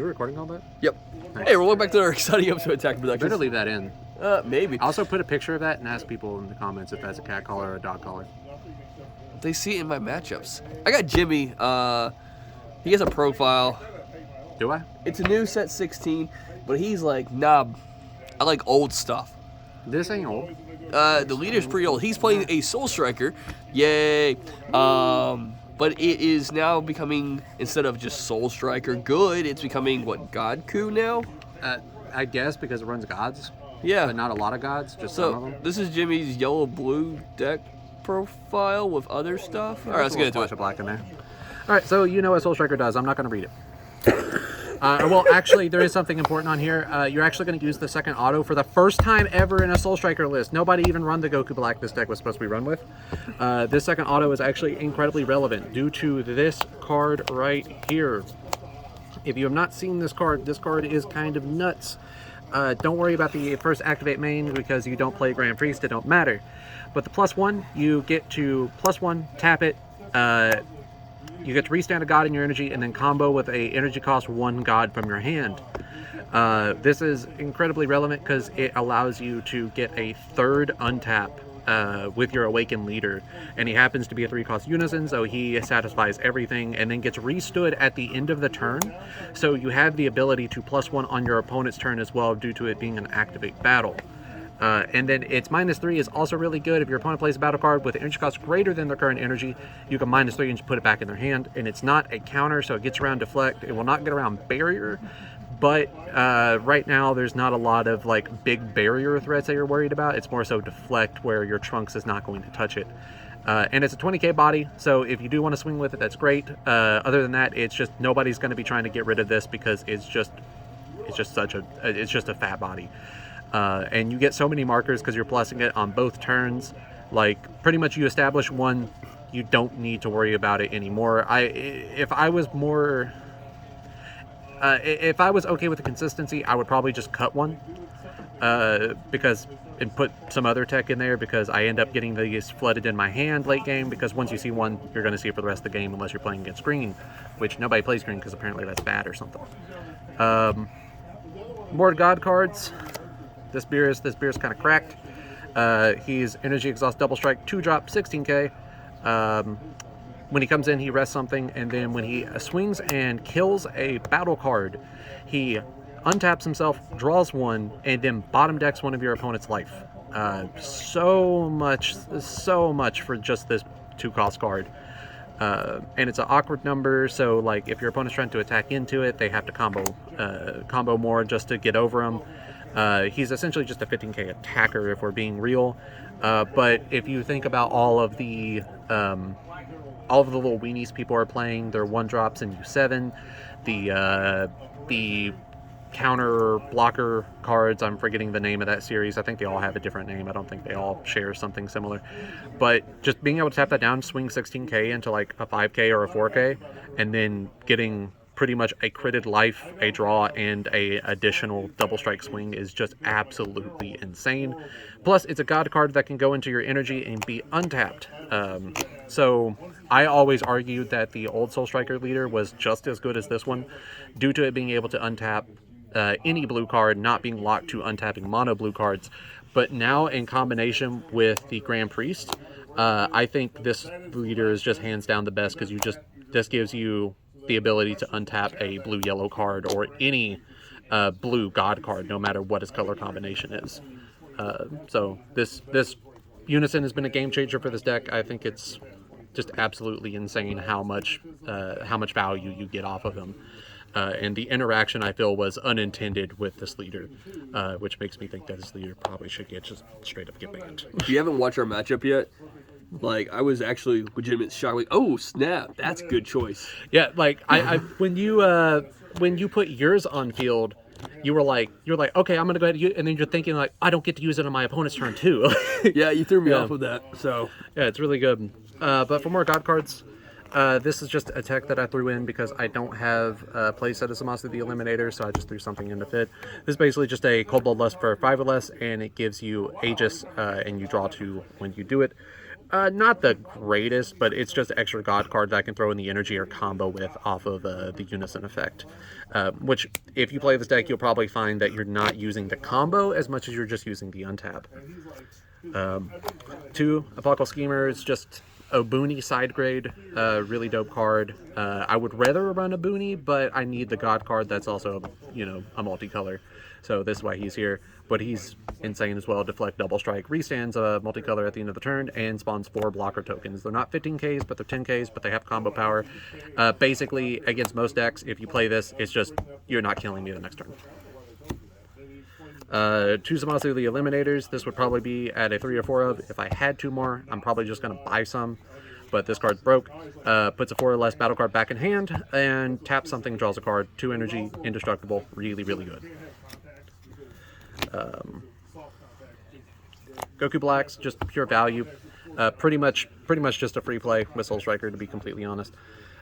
You recording all that? Yep. Nice. Hey, welcome back to our exciting episode of Attack Productions. Better leave that in. Maybe. Also put a picture of that and ask people in the comments if that's a cat collar or a dog collar. They see it in my matchups. I got Jimmy. He has a profile. Do I? It's a new set 16, but he's like, nah, I like old stuff. This ain't old. The leader's pretty old. He's playing a Soul Striker. Yay. But it is now becoming, instead of just Soul Striker good, it's becoming, what, God Coup now? I guess because it runs gods. Yeah. But not a lot of gods, just some of So, them. this is Jimmy's yellow-blue deck profile with other stuff. All right, let's get into it. Of black in there. All right, so you know what Soul Striker does. I'm not going to read it. Well, actually, there is something important on here. You're actually going to use the second auto for the first time ever in a Soul Striker list. Nobody even run the Goku Black this deck was supposed to be run with. This second auto is actually incredibly relevant due to this card right here. If you have not seen this card is kind of nuts. Don't worry about the first activate main because you don't play Grand Priest. It don't matter. But the +1, you get to +1, tap it. You get to restand a god in your energy and then combo with a energy cost 1 god from your hand. This is incredibly relevant because it allows you to get a third untap with your Awakened leader. And he happens to be a 3-cost unison, so he satisfies everything and then gets restood at the end of the turn. So you have the ability to +1 on your opponent's turn as well due to it being an activate battle. And then its -3 is also really good. If your opponent plays a battle card with energy cost greater than their current energy, you can -3 and just put it back in their hand. And it's not a counter, so it gets around deflect. It will not get around barrier. But right now, there's not a lot of like big barrier threats that you're worried about. It's more so deflect where your Trunks is not going to touch it. And it's a 20k body, so if you do want to swing with it, that's great. Other than that, it's just nobody's going to be trying to get rid of this because it's just a fat body. And you get so many markers because you're plussing it on both turns. Like, pretty much you establish one, you don't need to worry about it anymore. If I was okay with the consistency, I would probably just cut one. And put some other tech in there because I end up getting these flooded in my hand late game because once you see one, you're going to see it for the rest of the game unless you're playing against green, which nobody plays green because apparently that's bad or something. More god cards. This beer is kind of cracked. He's Energy Exhaust Double Strike, 2-drop, 16k. When he comes in, he rests something, and then when he swings and kills a battle card, he untaps himself, draws one, and then bottom decks one of your opponent's life. So much for just this 2-cost card. And it's an awkward number, so like if your opponent's trying to attack into it, they have to combo more just to get over him. He's essentially just a 15k attacker if we're being real. But if you think about all of the little weenies people are playing, their 1-drops in U7, the counter blocker cards, I'm forgetting the name of that series. I think they all have a different name. I don't think they all share something similar. But just being able to tap that down, swing 16k into like a 5k or a 4k, and then getting pretty much a critted life, a draw, and a additional double strike swing is just absolutely insane. Plus, it's a god card that can go into your energy and be untapped. So I always argued that the old Soul Striker leader was just as good as this one, due to it being able to untap any blue card, not being locked to untapping mono blue cards. But now, in combination with the Grand Priest, I think this leader is just hands down the best because this gives you the ability to untap a blue-yellow card or any blue god card, no matter what his color combination is. So this Unison has been a game changer for this deck. I think it's just absolutely insane how much value you get off of him. And the interaction, I feel, was unintended with this leader, which makes me think that this leader probably should just straight up get banned. If you haven't watched our matchup yet, like, I was actually legitimately shocked. Like, oh, snap, that's a good choice. Yeah, like, I when you put yours on field, you're like, okay, I'm going to go ahead and use it, and then you're thinking, like, I don't get to use it on my opponent's turn, too. Yeah, you threw me off with that, so. Yeah, it's really good. But for more god cards, this is just a tech that I threw in because I don't have a playset of Zamasu the Eliminator, so I just threw something in to fit. This is basically just a Cold Blood Lust for 5 or less, and it gives you Aegis, and you draw 2 when you do it. Not the greatest, but it's just an extra god card that I can throw in the energy or combo with off of the unison effect. Which, if you play this deck, you'll probably find that you're not using the combo as much as you're just using the untap. 2, Apocalypse Schemer is just a Boony side grade, really dope card. I would rather run a Boony, but I need the god card that's also, you know, a multicolor. So this is why he's here. But he's insane as well. Deflect, Double Strike, restands a multicolor at the end of the turn, and spawns 4 blocker tokens. They're not 15Ks, but they're 10Ks, but they have combo power. Basically, against most decks, if you play this, it's just, you're not killing me the next turn. 2 Zamasu the Eliminators. This would probably be at a 3 or 4 of. If I had 2 more, I'm probably just going to buy some. But this card's broke. Puts a 4 or less battle card back in hand, and taps something, draws a card. 2 energy, indestructible. Really, really good. Goku Blacks, just pure value. Pretty much just a free play with Soul Striker, to be completely honest.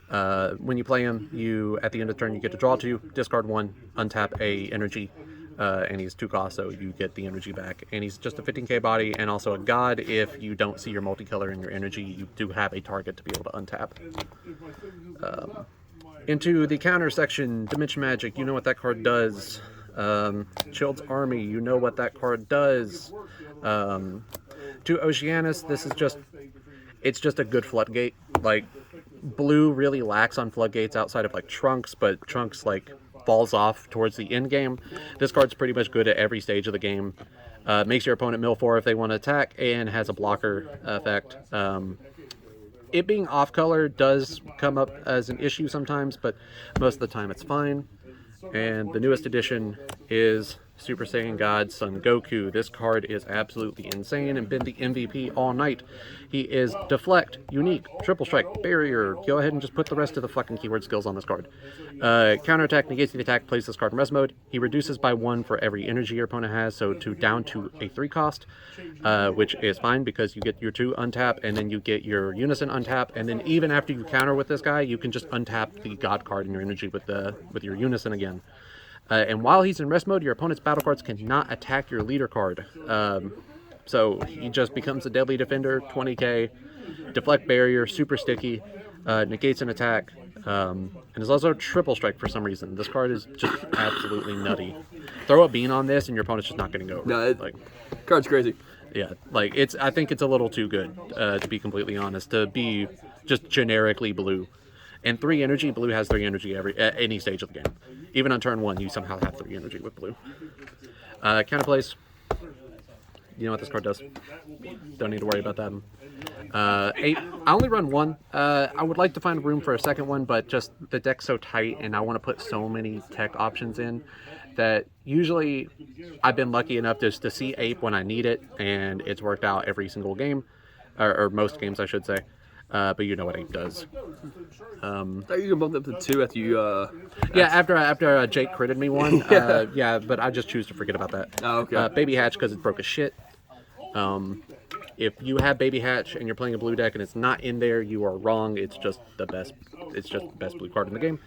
When you play him, you at the end of the turn you get to draw 2, discard 1, untap a energy, and he's 2 cost, so you get the energy back. And he's just a 15k body, and also a god. If you don't see your multicolor in your energy, you do have a target to be able to untap. Into the counter section, Dimension Magic. You know what that card does. Child's Army, you know what that card does. To Oceanus, this is just, it's just a good floodgate. Like, blue really lacks on floodgates outside of like Trunks, but Trunks like falls off towards the end game. This card's pretty much good at every stage of the game. Makes your opponent mill 4 if they want to attack, and has a blocker effect. It being off color does come up as an issue sometimes, but most of the time it's fine. And the newest addition is Super Saiyan God Son Goku. This card is absolutely insane and been the MVP all night. He is Deflect, Unique, Triple Strike, Barrier. Go ahead and just put the rest of the fucking keyword skills on this card. Counterattack, negates the attack, plays this card in rest mode. He reduces by 1 for every energy your opponent has, so down to a 3 cost, which is fine because you get your 2 untap, and then you get your Unison untap, and then even after you counter with this guy, you can just untap the God card in your energy with your Unison again. And while he's in rest mode, your opponent's battle cards cannot attack your leader card. So he just becomes a deadly defender, 20k, deflect barrier, super sticky, negates an attack, and is also triple strike for some reason. This card is just absolutely nutty. Throw a bean on this and your opponent's just not going to go over. No, card's crazy. Yeah, like I think it's a little too good, to be completely honest, to be just generically blue. And 3 energy, blue has 3 energy at any stage of the game. Even on turn 1, you somehow have 3 energy with blue. Counterplace. You know what this card does. Don't need to worry about that. 8. I only run 1. I would like to find room for a second one, but just the deck's so tight and I want to put so many tech options in that usually I've been lucky enough just to see Ape when I need it, and it's worked out every single game. Or most games, I should say. But you know what Ape does. I thought you bumped up to 2 after you. Yeah, after Jake critted me 1. Yeah, but I just choose to forget about that. Oh, okay. Baby Hatch because it's broke as shit. If you have Baby Hatch and you're playing a blue deck and it's not in there, you are wrong. It's just the best. It's just the best blue card in the game.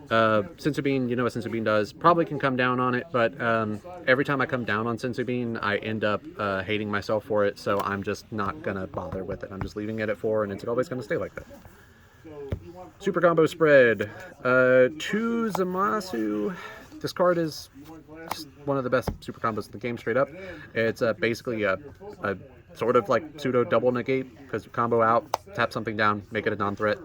Senzu Bean, you know what Senzu Bean does. Probably can come down on it, but every time I come down on Senzu Bean, I end up hating myself for it, so I'm just not going to bother with it. I'm just leaving it at 4, and it's always going to stay like that. Super Combo Spread. 2 Zamasu. This card is just one of the best super combos in the game, straight up. It's basically a sort of like pseudo double negate, because you combo out, tap something down, make it a non-threat.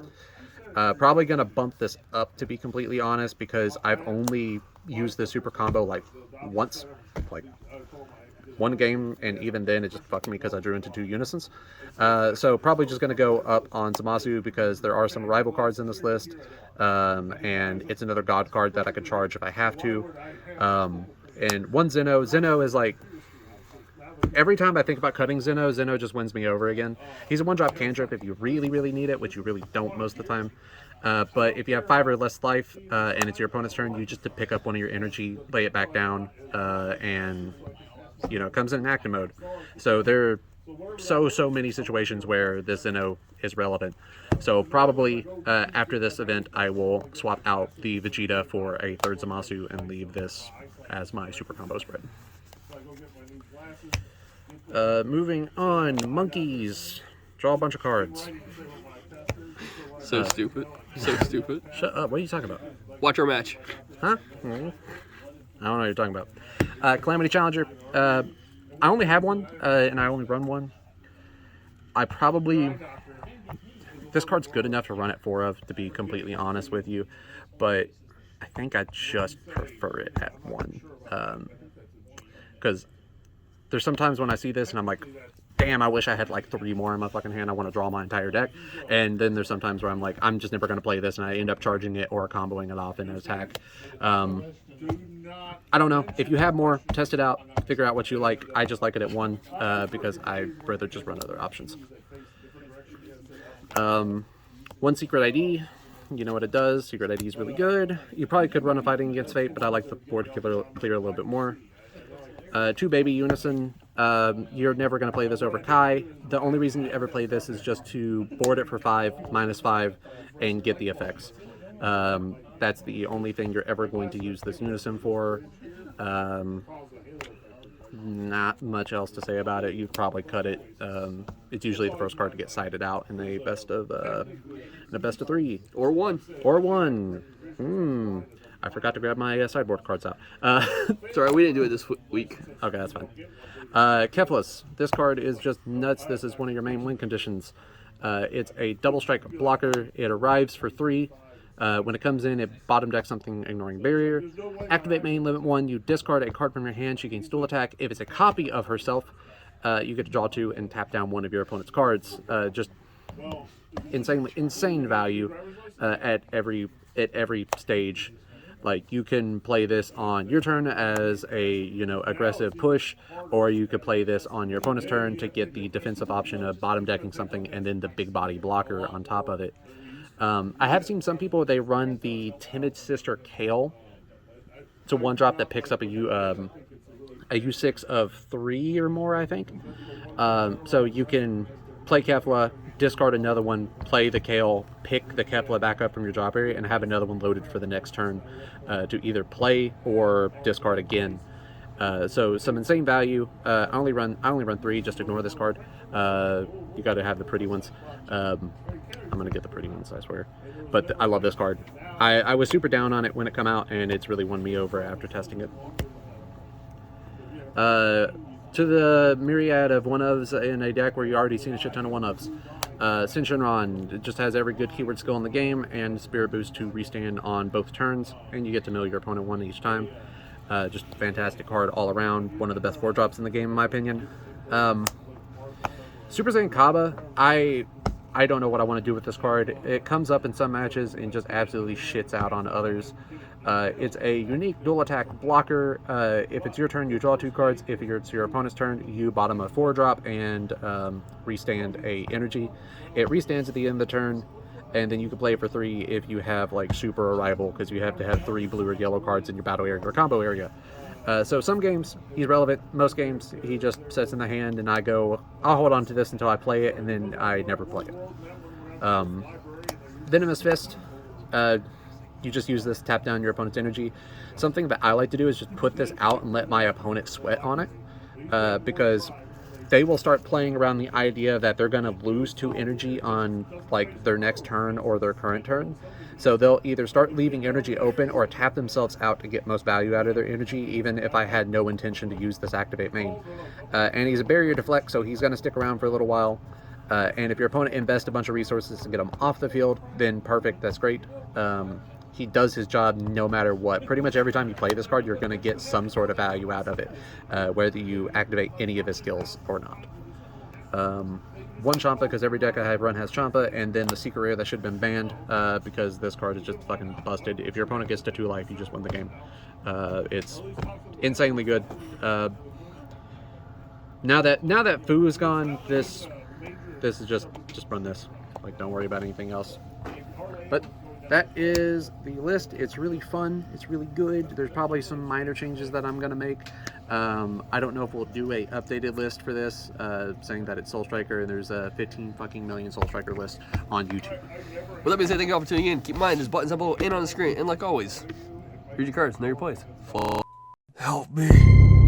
Probably going to bump this up, to be completely honest, because I've only used this super combo like once, like 1 game, and even then it just fucked me because I drew into 2 unisons. So probably just going to go up on Zamasu because there are some rival cards in this list, and it's another god card that I could charge if I have to. And 1 Zeno. Zeno is like, every time I think about cutting Zeno, Zeno just wins me over again. He's a 1-drop cantrip if you really, really need it, which you really don't most of the time. But if you have 5 or less life, and it's your opponent's turn, you just to pick up 1 of your energy, lay it back down, and you know, it comes in active mode. So there are so many situations where this Zeno is relevant. So probably after this event, I will swap out the Vegeta for a 3rd Zamasu and leave this as my super combo spread. Moving on, monkeys. Draw a bunch of cards. So stupid. So stupid. Shut up. What are you talking about? Watch our match. Huh? I don't know what you're talking about. Calamity Challenger. I only have one, and I only run one. This card's good enough to run at 4 of, to be completely honest with you, but I think I just prefer it at 1. Because there's sometimes when I see this and I'm like, damn, I wish I had like 3 more in my fucking hand. I want to draw my entire deck. And then there's sometimes where I'm like, I'm just never going to play this, and I end up charging it or comboing it off in an attack. I don't know. If you have more, test it out, figure out what you like. I just like it at 1 because I'd rather just run other options. 1 Secret ID. You know what it does. Secret ID is really good. You probably could run a Fighting Against Fate, but I like the board to clear a little bit more. 2 Baby Unison. You're never going to play this over Kai. The only reason you ever play this is just to board it for 5, -5, and get the effects. That's the only thing you're ever going to use this Unison for. Not much else to say about it. You've probably cut it. It's usually the first card to get sided out in a best of 3 Or 1. or 1. I forgot to grab my sideboard cards out. Sorry, we didn't do it this week. Okay, that's fine. Keflas. This card is just nuts. This is one of your main win conditions. It's a double strike blocker. It arrives for 3. When it comes in, it bottom decks something, ignoring barrier. Activate main, limit 1. You discard a card from your hand. She gains dual attack. If it's a copy of herself, you get to draw 2 and tap down 1 of your opponent's cards. Just insane value at every stage. Like, you can play this on your turn as a, aggressive push, or you could play this on your opponent's turn to get the defensive option of bottom decking something and then the big body blocker on top of it. I have seen some people, they run the Timid Sister Kale. It's a 1-drop that picks up a U6 of 3 or more, I think. So you can play Kefla, discard another one, play the Kale, pick the Kefla back up from your drop area, and have another one loaded for the next turn to either play or discard again. So some insane value. I only run 3. Just ignore this card. You got to have the pretty ones. I'm gonna get the pretty ones, I swear. But I love this card. I was super down on it when it came out, and it's really won me over after testing it. To the myriad of 1-ofs in a deck where you already seen a shit ton of 1-ofs. Shinron, it just has every good keyword skill in the game, and Spirit Boost to restand on both turns, and you get to mill your opponent 1 each time. Just fantastic card all around. One of the best 4-drops in the game, in my opinion. Super Saiyan Kaba, I don't know what I want to do with this card. It comes up in some matches and just absolutely shits out on others. It's a unique dual attack blocker. If it's your turn, you draw 2 cards. If it's your opponent's turn, you bottom a 4-drop and restand a energy. It restands at the end of the turn, and then you can play it for 3 if you have like super arrival, because you have to have 3 blue or yellow cards in your battle area or combo area. So some games he's relevant. Most games he just sets in the hand, and I go, I'll hold on to this until I play it, and then I never play it. Venomous Fist. You just use this to tap down your opponent's energy. Something that I like to do is just put this out and let my opponent sweat on it, because they will start playing around the idea that they're going to lose 2 energy on like their next turn or their current turn. So they'll either start leaving energy open or tap themselves out to get most value out of their energy, even if I had no intention to use this activate main. And he's a barrier deflect, so he's going to stick around for a little while. And if your opponent invests a bunch of resources to get him off the field, then perfect, that's great. He does his job no matter what. Pretty much every time you play this card, you're going to get some sort of value out of it, whether you activate any of his skills or not. 1 Champa, because every deck I have run has Champa, and then the secret rare that should have been banned, because this card is just fucking busted. If your opponent gets to 2 life, you just win the game. It's insanely good. Now that Fu is gone, this is just run this. Like, don't worry about anything else. But that is the list. It's really fun. It's really good. There's probably some minor changes that I'm going to make. I don't know if we'll do a updated list for this, saying that it's Soul Striker, and there's a 15 fucking million Soul Striker list on YouTube. Well, that being said, thank you all for tuning in. Keep in mind, there's buttons up below and on the screen. And like always, read your cards, know your place. Help me.